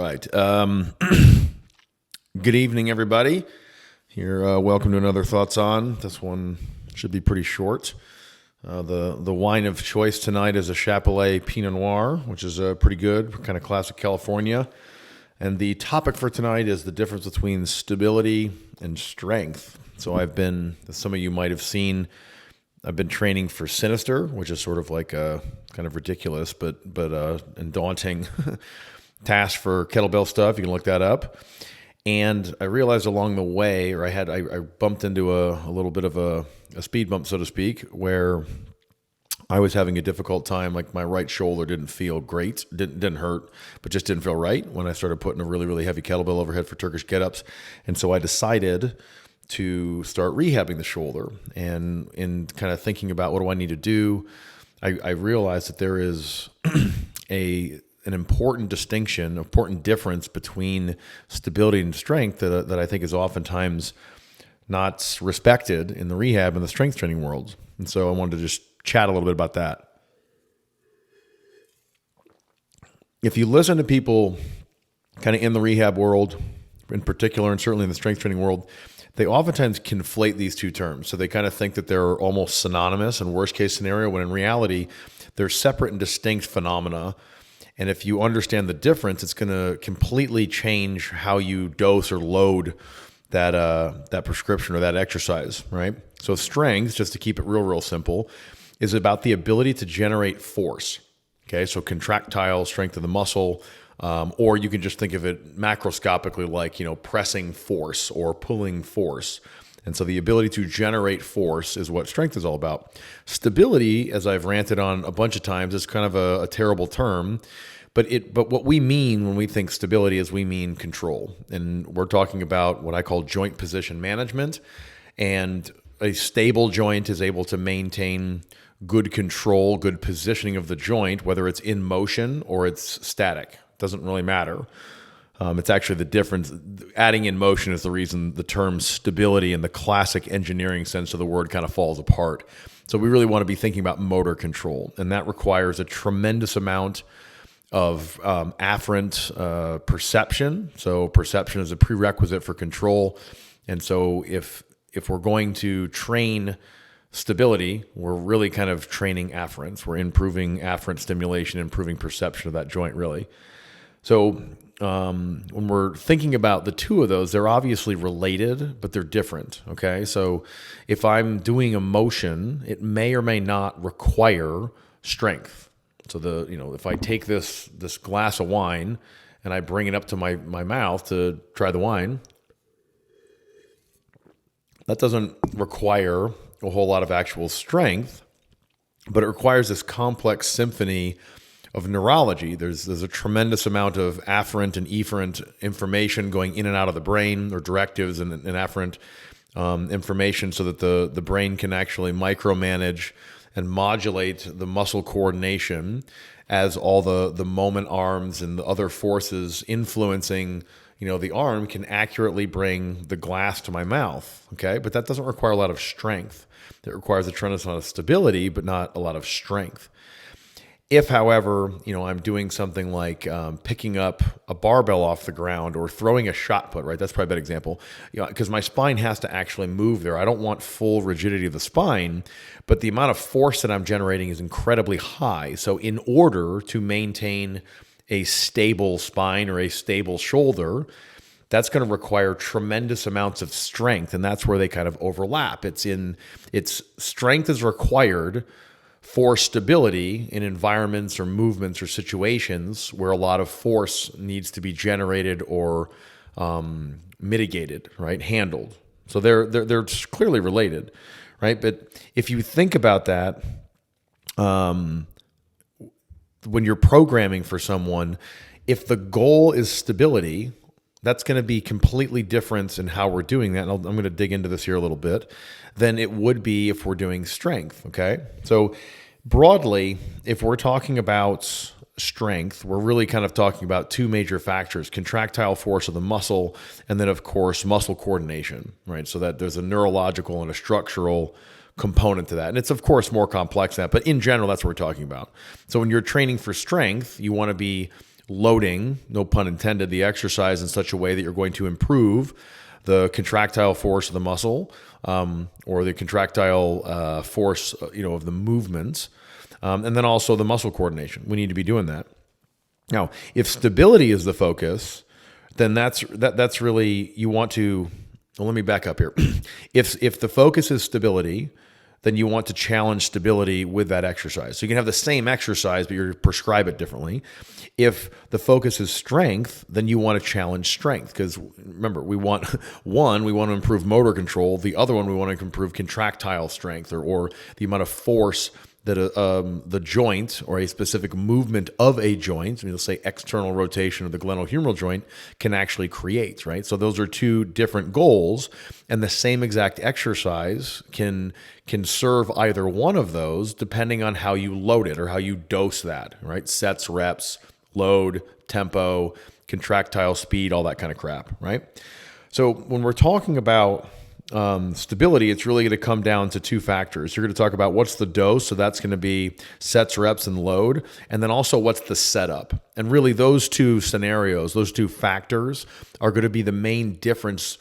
right. Good evening, everybody. Here, welcome to another Thoughts On. This one should be pretty short. The wine of choice tonight is a Chapelet Pinot Noir, which is pretty good, kind of classic California. And the topic for tonight is the difference between stability and strength. So as some of you might have seen, I've been training for Sinister, which is sort of like a kind of ridiculous but and daunting task for kettlebell stuff. You can look that up. And I realized along the way, or I bumped into a little bit of a speed bump, so to speak, where I was having a difficult time. Like my right shoulder didn't feel great, didn't hurt, but just didn't feel right when I started putting a really, really heavy kettlebell overhead for Turkish get-ups. And so I decided to start rehabbing the shoulder. And in kind of thinking about what do I need to do, I realized that there is an important distinction, important difference between stability and strength that I think is oftentimes not respected in the rehab and the strength training world. And so I wanted to just chat a little bit about that. If you listen to people kind of in the rehab world in particular, and certainly in the strength training world, they oftentimes conflate these two terms. So they kind of think that they're almost synonymous in worst case scenario, when in reality, they're separate and distinct phenomena. And if you understand the difference, it's going to completely change how you dose or load that prescription or that exercise, right? So strength, just to keep it real simple, is about the ability to generate force. Okay, so contractile strength of the muscle, or you can just think of it macroscopically like, pressing force or pulling force. And so the ability to generate force is what strength is all about. Stability, as I've ranted on a bunch of times, is kind of a terrible term. But what we mean when we think stability is we mean control. And we're talking about what I call joint position management. And a stable joint is able to maintain good control, good positioning of the joint, whether it's in motion or it's static. Doesn't really matter. It's actually the difference. Adding in motion is the reason the term stability in the classic engineering sense of the word kind of falls apart. So we really want to be thinking about motor control, and that requires a tremendous amount of afferent perception. So perception is a prerequisite for control. And so if we're going to train stability, we're really kind of training afferents. We're improving afferent stimulation, improving perception of that joint, really. So when we're thinking about the two of those, they're obviously related, but they're different, okay? So if I'm doing a motion, it may or may not require strength. So if I take this glass of wine and I bring it up to my mouth to try the wine, that doesn't require a whole lot of actual strength, but it requires this complex symphony of neurology. There's a tremendous amount of afferent and efferent information going in and out of the brain, or directives and afferent information, so that the brain can actually micromanage and modulate the muscle coordination as all the moment arms and the other forces influencing the arm can accurately bring the glass to my mouth. Okay, but that doesn't require a lot of strength. It requires a tremendous amount of stability, but not a lot of strength. If, however, I'm doing something like picking up a barbell off the ground or throwing a shot put, right? That's probably a bad example, because my spine has to actually move there. I don't want full rigidity of the spine, but the amount of force that I'm generating is incredibly high. So in order to maintain a stable spine or a stable shoulder, that's going to require tremendous amounts of strength, and that's where they kind of overlap. It's strength is required for stability in environments or movements or situations where a lot of force needs to be generated or mitigated, right? Handled. So they're clearly related, right? But if you think about that, when you're programming for someone, if the goal is stability, that's going to be completely different in how we're doing that. And I'm going to dig into this here a little bit than it would be if we're doing strength. Okay. So broadly, if we're talking about strength, we're really kind of talking about two major factors: contractile force of the muscle, and then of course, muscle coordination, right? So that there's a neurological and a structural component to that. And it's of course more complex than that, but in general, that's what we're talking about. So when you're training for strength, you want to be loading, no pun intended, the exercise in such a way that you're going to improve the contractile force of the muscle, or the contractile force, of the movement, and then also the muscle coordination. We need to be doing that. Now, if stability is the focus, then that's really, you want to. Well, let me back up here. If the focus is stability, then you want to challenge stability with that exercise. So you can have the same exercise, but you prescribe it differently. If the focus is strength, then you want to challenge strength, because remember, we want to improve motor control. The other one, we want to improve contractile strength, or the amount of force that the joint or a specific movement of a joint, let's say external rotation of the glenohumeral joint, can actually create, right? So those are two different goals, and the same exact exercise can serve either one of those depending on how you load it or how you dose that, right? Sets, reps, load, tempo, contractile speed, all that kind of crap, right? So when we're talking about stability, it's really going to come down to two factors. You're going to talk about what's the dose, so that's going to be sets, reps, and load, and then also what's the setup. And really those two scenarios, those two factors are going to be the main difference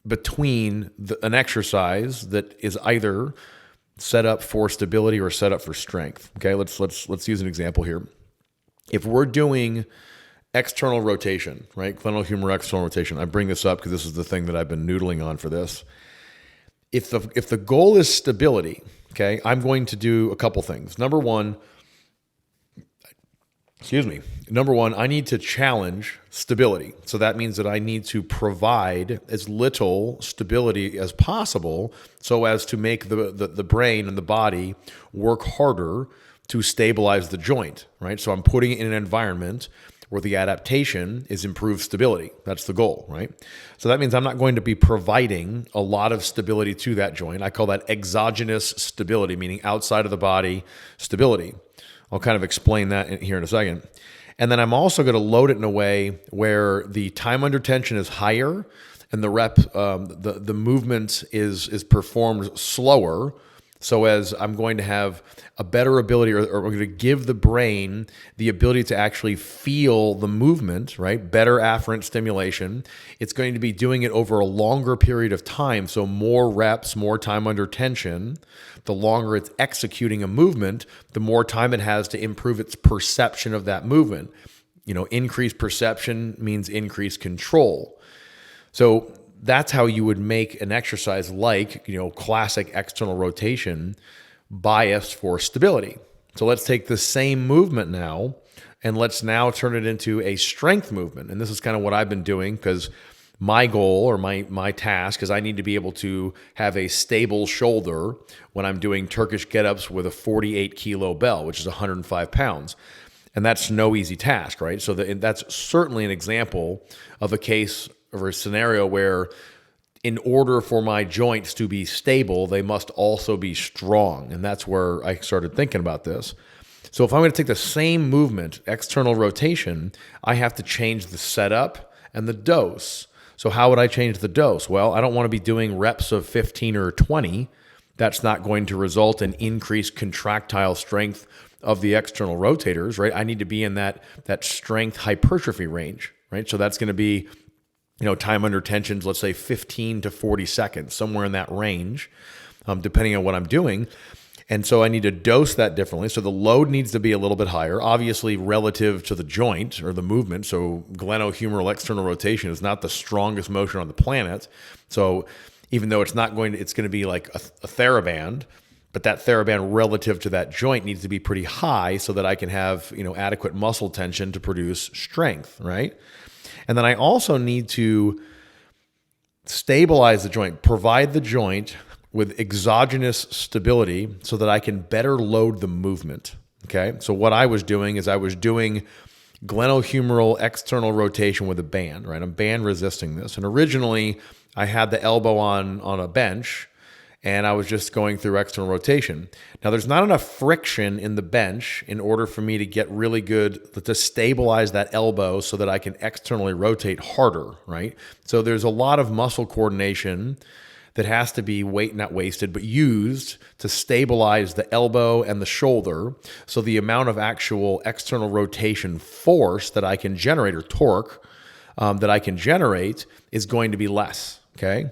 between an exercise that is either set up for stability or set up for strength. Okay, let's use an example here. If we're doing external rotation, right? Glenohumeral external rotation. I bring this up because this is the thing that I've been noodling on for this. If the goal is stability, okay, I'm going to do a couple things. Number one, I need to challenge stability. So that means that I need to provide as little stability as possible so as to make the brain and the body work harder to stabilize the joint, right? So I'm putting it in an environment where the adaptation is improved stability. That's the goal, right? So that means I'm not going to be providing a lot of stability to that joint. I call that exogenous stability, meaning outside of the body stability. I'll kind of explain that here in a second. And then I'm also going to load it in a way where the time under tension is higher and the movement is performed slower, so as I'm going to have a better ability, or we're going to give the brain the ability to actually feel the movement, right? Better afferent stimulation. It's going to be doing it over a longer period of time. So more reps, more time under tension. The longer it's executing a movement, the more time it has to improve its perception of that movement. Increased perception means increased control. So that's how you would make an exercise like, classic external rotation biased for stability. So let's take the same movement now, and let's now turn it into a strength movement. And this is kind of what I've been doing, because my goal or my task is I need to be able to have a stable shoulder when I'm doing Turkish get-ups with a 48 kilo bell, which is 105 pounds. And that's no easy task, right? So that's certainly an example of a case or a scenario where in order for my joints to be stable, they must also be strong. And that's where I started thinking about this. So if I'm going to take the same movement, external rotation, I have to change the setup and the dose. So how would I change the dose? Well, I don't want to be doing reps of 15 or 20. That's not going to result in increased contractile strength of the external rotators, right? I need to be in that strength hypertrophy range, right? So that's going to be, time under tensions, let's say 15 to 40 seconds, somewhere in that range, depending on what I'm doing. And so I need to dose that differently. So the load needs to be a little bit higher, obviously relative to the joint or the movement. So glenohumeral external rotation is not the strongest motion on the planet. So even though it's going to be like a TheraBand, but that TheraBand relative to that joint needs to be pretty high so that I can have, adequate muscle tension to produce strength, right? And then I also need to stabilize the joint, provide the joint with exogenous stability so that I can better load the movement, okay? So what I was doing is I was doing glenohumeral external rotation with a band, right? I'm band resisting this. And originally I had the elbow on a bench, and I was just going through external rotation. Now, there's not enough friction in the bench in order for me to get really good, to stabilize that elbow so that I can externally rotate harder, right? So there's a lot of muscle coordination that has to be not wasted, but used to stabilize the elbow and the shoulder. So the amount of actual external rotation force that I can generate, or torque that I can generate, is going to be less. Okay.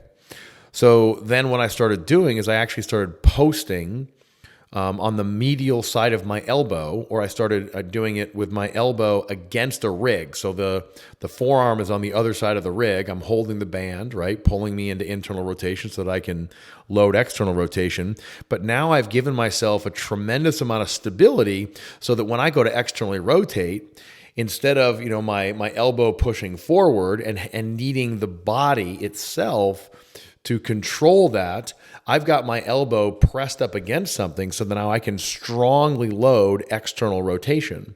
So then what I started doing is I actually started posting on the medial side of my elbow, or I started doing it with my elbow against a rig. So the forearm is on the other side of the rig. I'm holding the band, right, pulling me into internal rotation so that I can load external rotation. But now I've given myself a tremendous amount of stability so that when I go to externally rotate, instead of my elbow pushing forward and needing the body itself to control that, I've got my elbow pressed up against something so that now I can strongly load external rotation.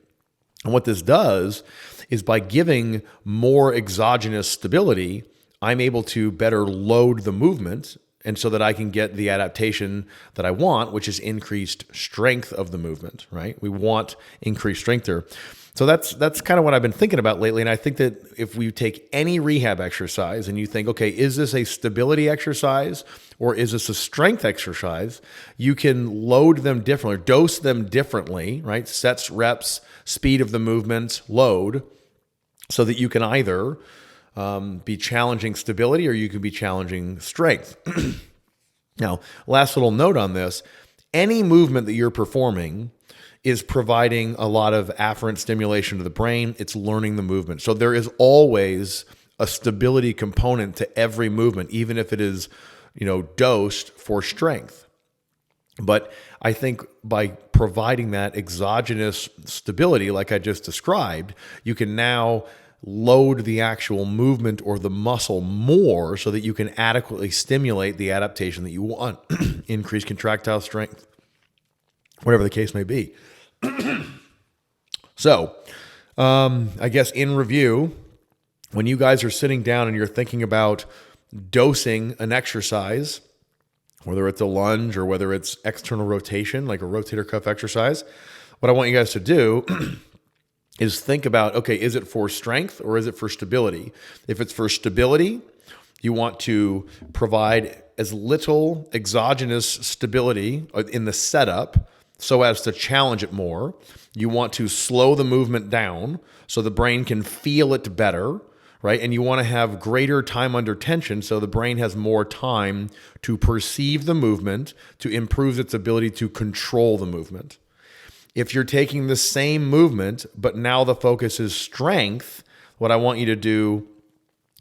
And what this does is, by giving more exogenous stability, I'm able to better load the movement, and so that I can get the adaptation that I want, which is increased strength of the movement, right? We want increased strength there. So that's kind of what I've been thinking about lately. And I think that if we take any rehab exercise and you think, okay, is this a stability exercise or is this a strength exercise? You can load them differently, or dose them differently, right? Sets, reps, speed of the movement, load, so that you can either be challenging stability or you can be challenging strength. Now, last little note on this, any movement that you're performing is providing a lot of afferent stimulation to the brain. It's learning the movement. So there is always a stability component to every movement, even if it is, dosed for strength. But I think by providing that exogenous stability, like I just described, you can now load the actual movement or the muscle more so that you can adequately stimulate the adaptation that you want, increase contractile strength, whatever the case may be. So, I guess in review, when you guys are sitting down and you're thinking about dosing an exercise, whether it's a lunge or whether it's external rotation, like a rotator cuff exercise, what I want you guys to do is think about, okay, is it for strength or is it for stability? If it's for stability, you want to provide as little exogenous stability in the setup so as to challenge it more. You want to slow the movement down so the brain can feel it better, right? And you want to have greater time under tension so the brain has more time to perceive the movement, to improve its ability to control the movement. If you're taking the same movement, but now the focus is strength, what I want you to do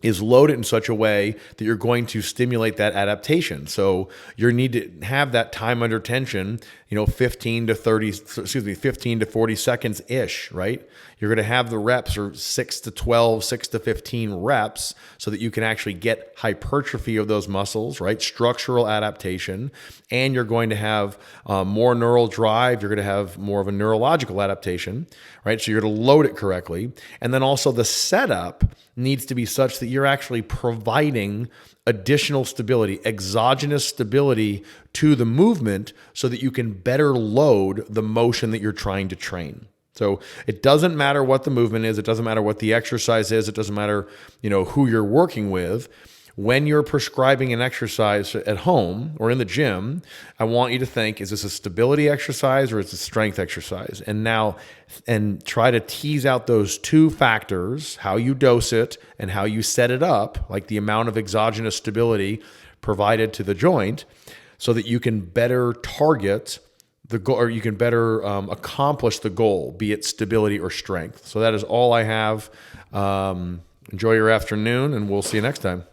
is load it in such a way that you're going to stimulate that adaptation. So you need to have that time under tension, 15 to 40 seconds ish, right? You're going to have the reps, or 6 to 12, 6 to 15 reps, so that you can actually get hypertrophy of those muscles, right? Structural adaptation. And you're going to have more neural drive. You're going to have more of a neurological adaptation, right? So you're going to load it correctly. And then also the setup needs to be such that you're actually providing additional stability, exogenous stability to the movement so that you can better load the motion that you're trying to train. So it doesn't matter what the movement is. It doesn't matter what the exercise is. It doesn't matter, who you're working with. When you're prescribing an exercise at home or in the gym, I want you to think, is this a stability exercise or is it a strength exercise? And try to tease out those two factors, how you dose it and how you set it up, like the amount of exogenous stability provided to the joint, so that you can better target the goal, or you can better accomplish the goal, be it stability or strength. So that is all I have. Enjoy your afternoon, and we'll see you next time.